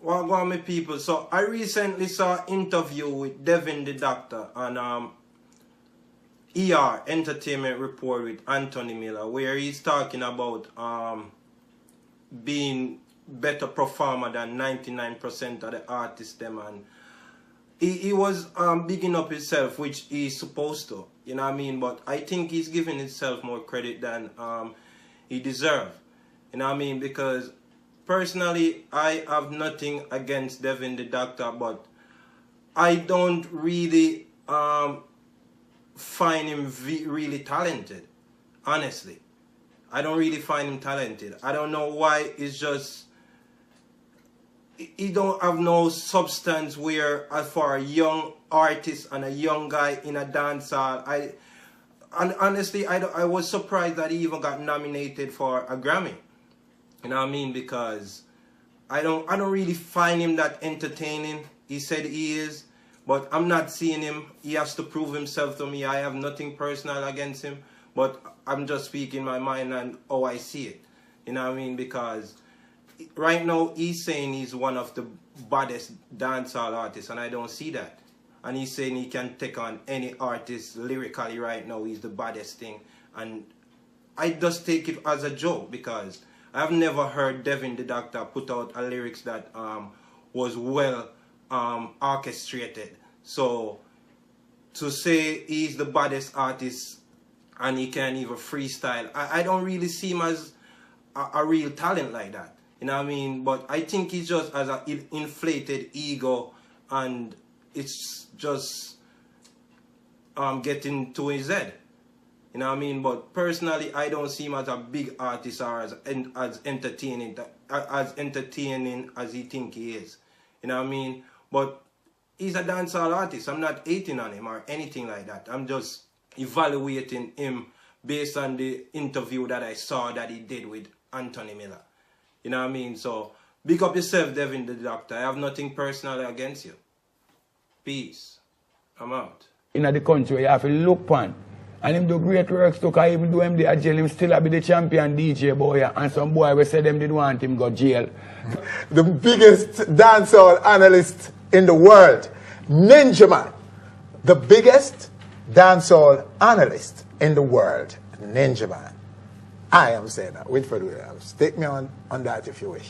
Well, go on, my people. So I recently saw an interview with Devin the Doctor on ER Entertainment Report with Anthony Miller, where he's talking about being better performer than 99% of the artists them, and he was bigging up himself, which he's supposed to, you know what I mean? But I think he's giving himself more credit than he deserves, you know what I mean? Because personally, I have nothing against Devin the Doctor, but I don't really find him really talented, honestly. I don't really find him talented. I don't know why. It's just he don't have no substance where, for a young artist and a young guy in a dancehall, honestly, I was surprised that he even got nominated for a Grammy. You know what I mean? Because I don't really find him that entertaining. He said he is, but I'm not seeing him. He has to prove himself to me. I have nothing personal against him, but I'm just speaking my mind and how I see it. You know what I mean? Because right now he's saying he's one of the baddest dancehall artists, and I don't see that. And he's saying he can take on any artist lyrically right now. He's the baddest thing, and I just take it as a joke because I've never heard Devin the Doctor put out a lyrics that was well orchestrated. So to say he's the baddest artist and he can't even freestyle, I don't really see him as a real talent like that. You know what I mean? But I think he's just as an inflated ego, and it's just getting to his head. You know what I mean? But personally, I don't see him as a big artist or as entertaining as he think he is. You know what I mean? But he's a dancehall artist. I'm not hating on him or anything like that. I'm just evaluating him based on the interview that I saw that he did with Anthony Miller. You know what I mean? So big up yourself, Devin the Doctor. I have nothing personal against you. Peace. I'm out. In the country, you have to look on. And him do great works too, because even though him dey jail, him still be the champion DJ boy. And some boy will say them didn't want him go jail. The biggest dancehall analyst in the world, Ninja Man. The biggest dancehall analyst in the world, Ninja Man. I am saying that. Wait for the Take me on that if you wish.